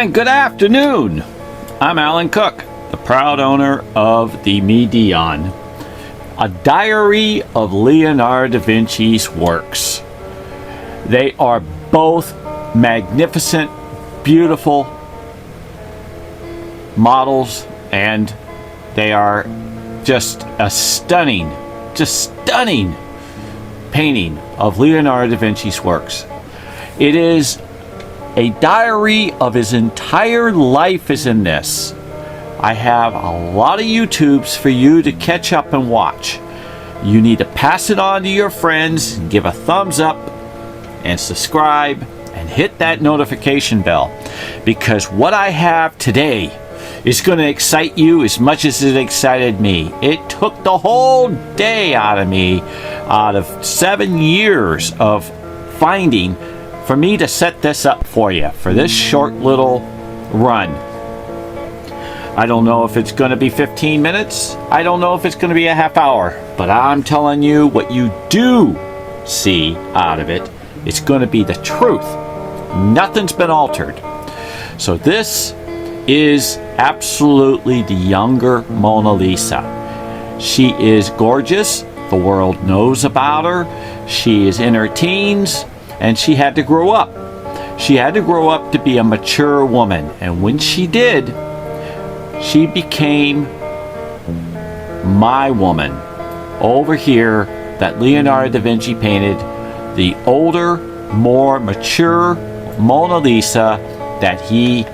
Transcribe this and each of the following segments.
And good afternoon. I'm ALANCOOK, the proud owner of the MIDION, a diary of Leonardo da Vinci's works. They are both magnificent, beautiful models, and they are just a stunning painting of Leonardo da Vinci's works. It is a diary of his entire life is in this. I have a lot of YouTubes for you to catch up and watch. You need to pass it on to your friends, give a thumbs up, and subscribe, and hit that notification bell, because what I have today is going to excite you as much as it excited me. It took the whole day out of 7 years of finding, for me to set this up for you, for this short little run. I don't know if it's going to be 15 minutes. I don't know if it's going to be a half hour. But I'm telling you, what you do see out of it, it's going to be the truth. Nothing's been altered. So this is absolutely the younger Mona Lisa. She is gorgeous. The world knows about her. She is in her teens. And she had to grow up. She had to grow up to be a mature woman. And when she did, she became my woman over here that Leonardo da Vinci painted, the older, more mature Mona Lisa that he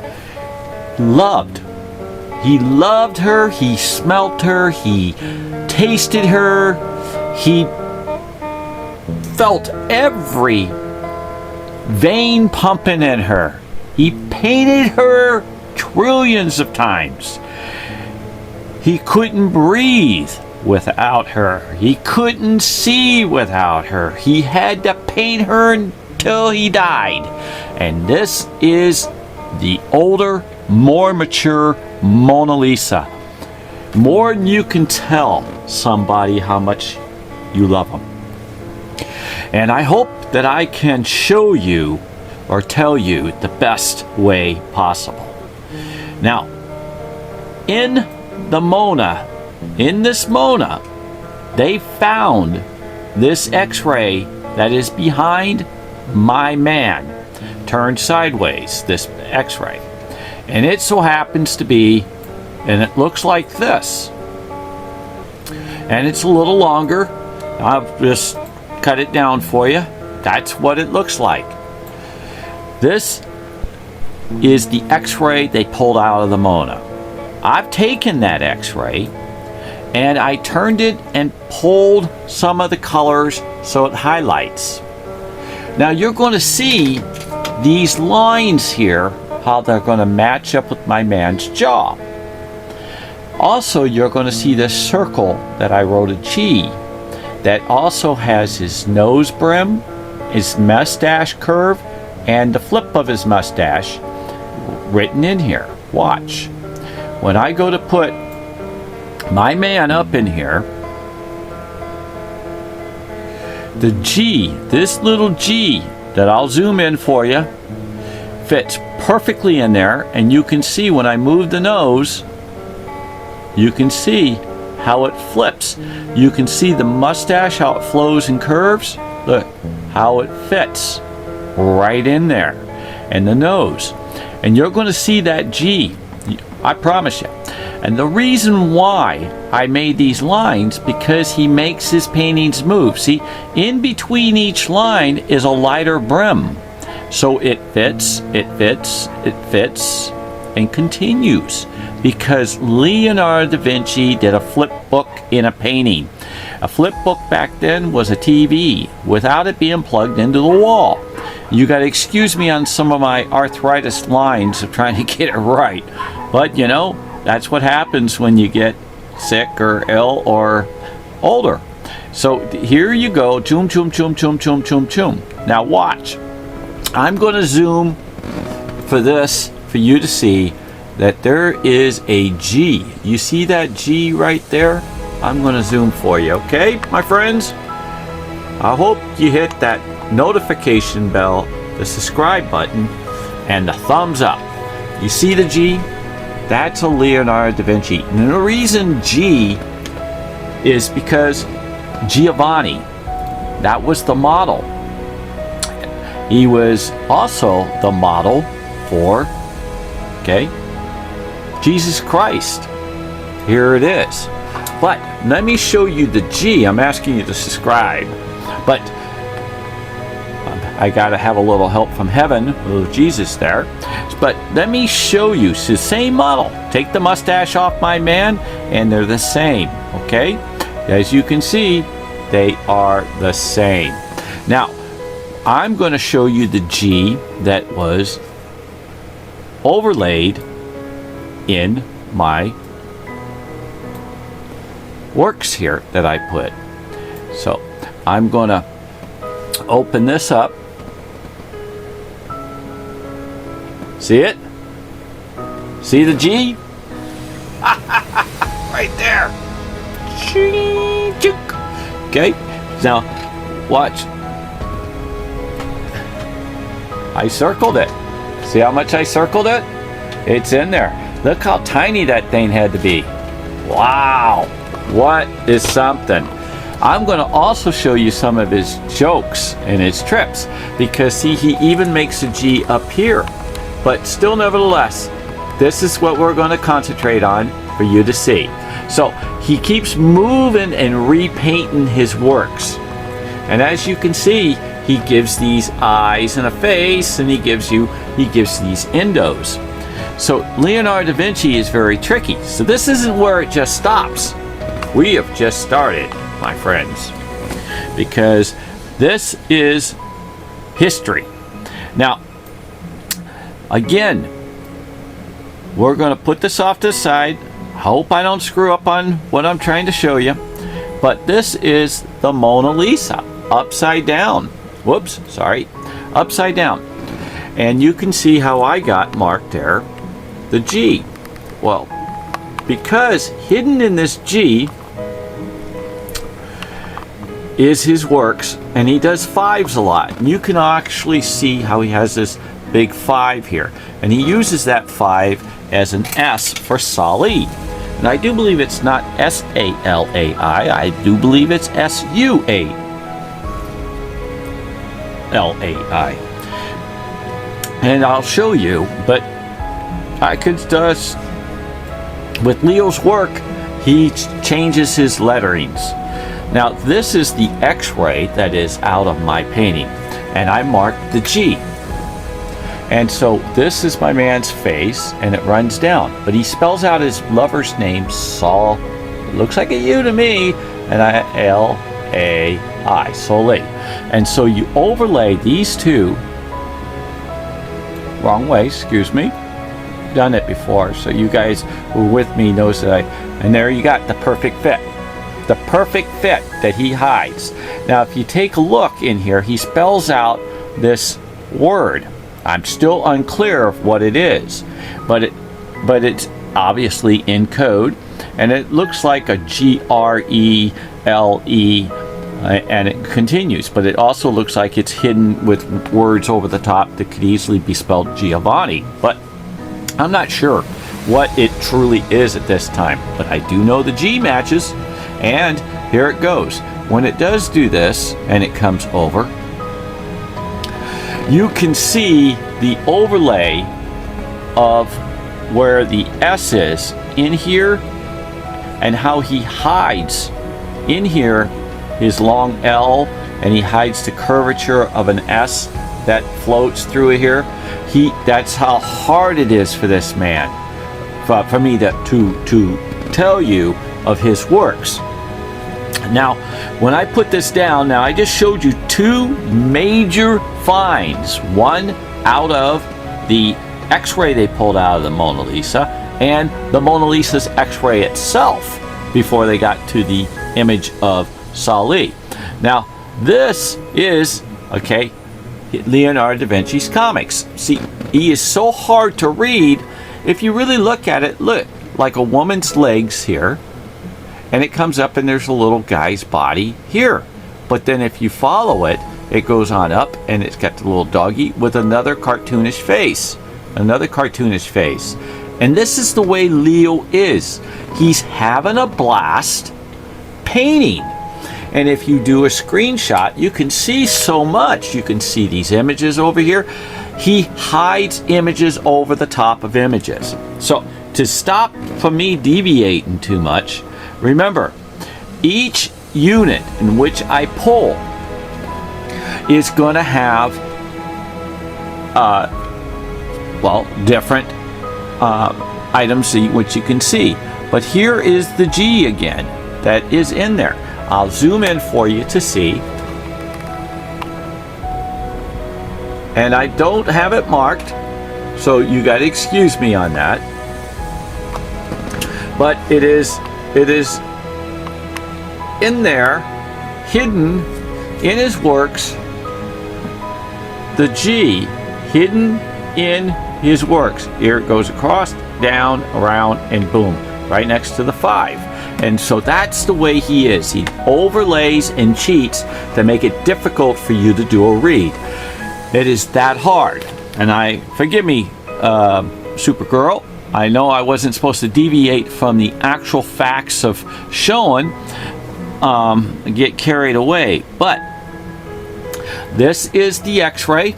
loved. He loved her, he smelt her, he tasted her, he felt every vein pumping in her. He painted her trillions of times. He couldn't breathe without her. He couldn't see without her. He had to paint her until he died. And this is the older, more mature Mona Lisa. More than you can tell somebody how much you love them. And I hope that I can show you or tell you the best way possible. Now, in this Mona, they found this X-ray that is behind my man, turned sideways, this X-ray. And it so happens to be, and it looks like this. And it's a little longer. I'll just cut it down for you. That's what it looks like. This is the X-ray they pulled out of the Mona. I've taken that X-ray and I turned it and pulled some of the colors so it highlights. Now you're going to see these lines here, how they're going to match up with my man's jaw. Also, you're going to see this circle that I wrote a G that also has his nose brim, his mustache curve, and the flip of his mustache written in here. Watch. When I go to put my man up in here, the G, this little G that I'll zoom in for you, fits perfectly in there, and you can see when I move the nose, you can see how it flips. You can see the mustache, how it flows and curves. Look how it fits right in there. And the nose. And you're going to see that G, I promise you. And the reason why I made these lines, because he makes his paintings move. See, in between each line is a lighter brim. So it fits, and continues. Because Leonardo da Vinci did a flip book in a painting. A flip book back then was a TV without it being plugged into the wall. You got to excuse me on some of my arthritis lines of trying to get it right. But you know, that's what happens when you get sick or ill or older. So here you go. Choom, choom, choom, choom, choom, choom, choom. Now watch. I'm going to zoom for this for you to see that there is a G. You see that G right there? I'm going to zoom for you, okay, my friends? I hope you hit that notification bell, the subscribe button, and the thumbs up. You see the G? That's a Leonardo da Vinci. And the reason G is because Giovanni, that was the model. He was also the model for, okay, Jesus Christ. Here it is. But let me show you the G. I'm asking you to subscribe. But I got to have a little help from heaven, a little Jesus there. But let me show you. It's the same model. Take the mustache off my man, and they're the same. Okay? As you can see, they are the same. Now, I'm going to show you the G that was overlaid in my works here that I put. So I'm going to open this up. See it? See the G? Right there. Okay, now watch. I circled it. See how much I circled it? It's in there. Look how tiny that thing had to be. Wow, what is something? I'm going to also show you some of his jokes and his trips, because see, he even makes a G up here. But still, nevertheless, this is what we're going to concentrate on for you to see. So he keeps moving and repainting his works. And as you can see, he gives these eyes and a face, and he gives these endos. So Leonardo da Vinci is very tricky. So this isn't where it just stops. We have just started, my friends, because this is history. Now, again, we're going to put this off to the side. Hope I don't screw up on what I'm trying to show you. But this is the Mona Lisa, upside down. Whoops, sorry. Upside down. And you can see how I got marked there, the G. Well, because hidden in this G is his works, and he does fives a lot. And you can actually see how he has this big 5 here, and he uses that 5 as an S for Sali. And I do believe it's not S-A-L-A-I. I do believe it's S-U-A-L-A-I. And I'll show you, but I could just, with Leo's work, he changes his letterings. Now this is the X-ray that is out of my painting, and I marked the G. And so this is my man's face, and it runs down. But he spells out his lover's name, Sol. It looks like a U to me, and L-A-I, Soleil. And so you overlay these two. Wrong way, excuse me. Done it before, so you guys who are with me knows that and there you got the perfect fit. The perfect fit that he hides. Now, if you take a look in here, he spells out this word. I'm still unclear of what it is, but it's obviously in code, and it looks like a G-R-E-L-E, and it continues, but it also looks like it's hidden with words over the top that could easily be spelled Giovanni, but I'm not sure what it truly is at this time, but I do know the G matches, and here it goes. When it does do this, and it comes over, you can see the overlay of where the S is in here, and how he hides in here his long L, and he hides the curvature of an S that floats through here. That's how hard it is for this man, for me to tell you of his works. Now, when I put this down, now I just showed you 2 major finds. One out of the X-ray they pulled out of the Mona Lisa, and the Mona Lisa's X-ray itself before they got to the image of Sali. Now, this is, okay, Leonardo da Vinci's comics. See, he is so hard to read. If you really look at it, look, like a woman's legs here, and it comes up and there's a little guy's body here. But then if you follow it, it goes on up and it's got the little doggy with another cartoonish face. another cartoonish face. And this is the way Leo is. He's having a blast painting. And if you do a screenshot, you can see so much. You can see these images over here. He hides images over the top of images. So to stop from me deviating too much, remember, each unit in which I pull is going to have different items which you can see. But here is the G again that is in there. I'll zoom in for you to see. And I don't have it marked, so you got to excuse me on that. But it is in there, hidden in his works, the G hidden in his works. Here it goes across, down, around, and boom, right next to the 5. And so that's the way he is. He overlays and cheats to make it difficult for you to do a read. It is that hard. And forgive me, Supergirl, I know I wasn't supposed to deviate from the actual facts of showing, get carried away. But this is the X-ray.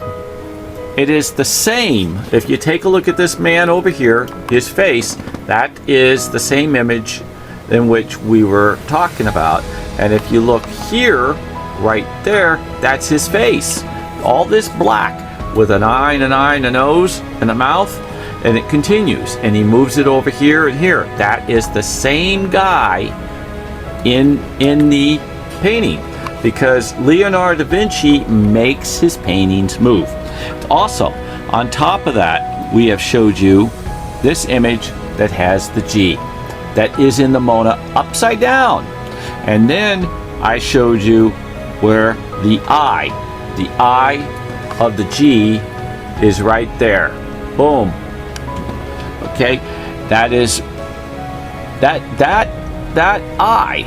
It is the same. If you take a look at this man over here, his face, that is the same image in which we were talking about. And if you look here, right there, that's his face. All this black with an eye and an eye and a nose and a mouth, and it continues. And he moves it over here and here. That is the same guy in the painting, because Leonardo da Vinci makes his paintings move. Also, on top of that, we have showed you this image that has the G that is in the Mona upside down. And then I showed you where the I of the G is right there. Boom. Okay, that is that I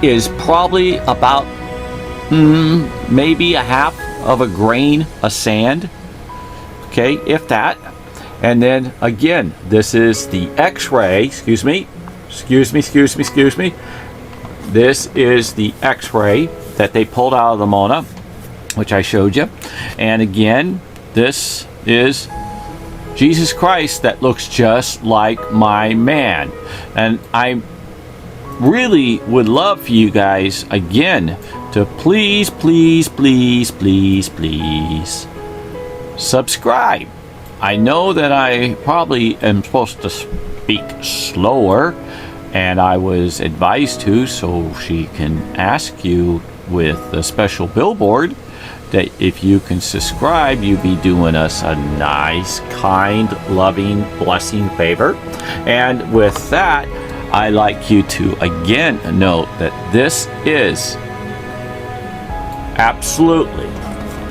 is probably about maybe a half of a grain of sand. Okay, if that. And then again, this is the X-ray. Excuse me. This is the X-ray that they pulled out of the Mona, which I showed you. And again, this is Jesus Christ that looks just like my man. And I really would love for you guys, again, to please subscribe. I know that I probably am supposed to speak slower, and I was advised to, so she can ask you with a special billboard that if you can subscribe, you be doing us a nice, kind, loving, blessing favor. And with that, I'd like you to again note that this is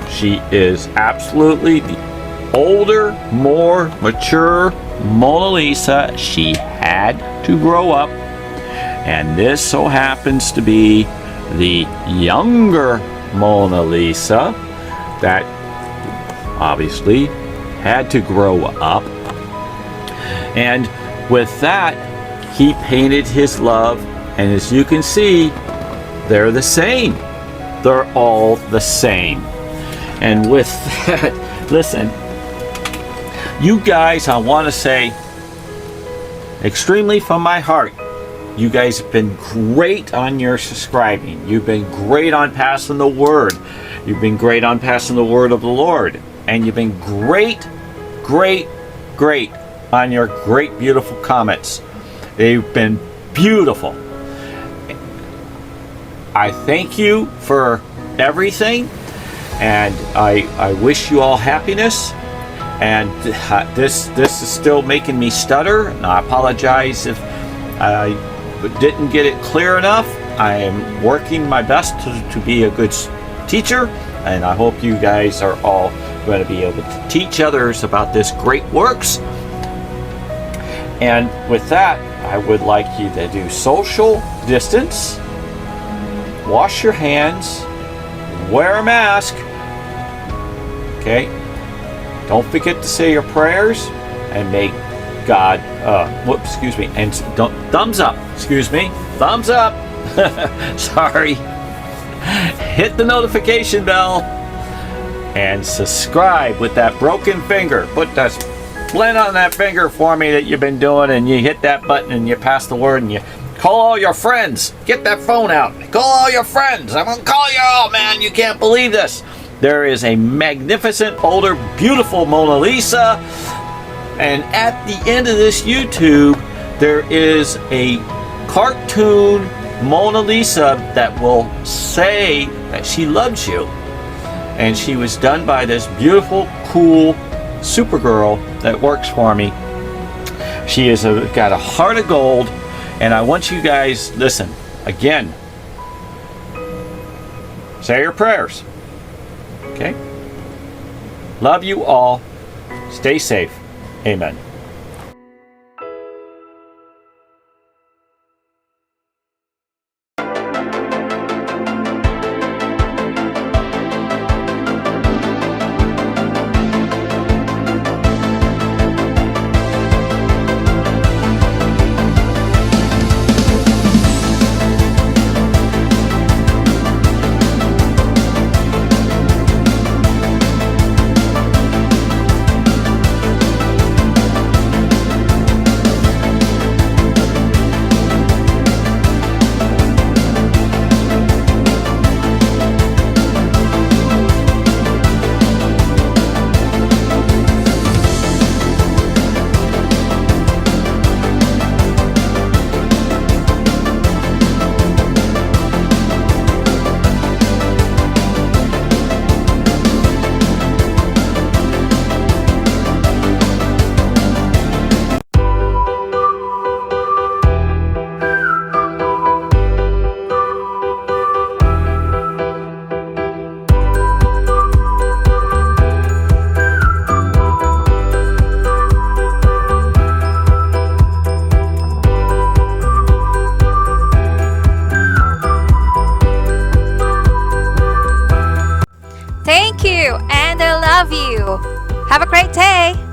she is absolutely the older, more mature Mona Lisa. She had to grow up, and this so happens to be the younger Mona Lisa that obviously had to grow up. And with that, he painted his love, and as you can see, they're the same. They're all the same. And with that, listen, you guys, I want to say extremely from my heart, you guys have been great on your subscribing. You've been great on passing the word. You've been great on passing the word of the Lord. And you've been great on your great, beautiful comments. They've been beautiful. I thank you for everything, and I wish you all happiness. And this is still making me stutter, and I apologize if I didn't get it clear enough. I am working my best to be a good teacher, and I hope you guys are all going to be able to teach others about this great works. And with that, I would like you to do social distance, wash your hands, wear a mask, okay? Don't forget to say your prayers, and may God, and thumbs up, thumbs up. Sorry. Hit the notification bell and subscribe with that broken finger. Put that splint on that finger for me that you've been doing, and you hit that button and you pass the word and you call all your friends. Get that phone out. Call all your friends. I'm going to call you all, man. You can't believe this. There is a magnificent, older, beautiful Mona Lisa. And at the end of this YouTube, there is a cartoon Mona Lisa that will say that she loves you. And she was done by this beautiful, cool Supergirl that works for me. She has got a heart of gold. And I want you guys, listen, again, say your prayers. Okay? Love you all. Stay safe. Amen. Thank you, and I love you. Have a great day.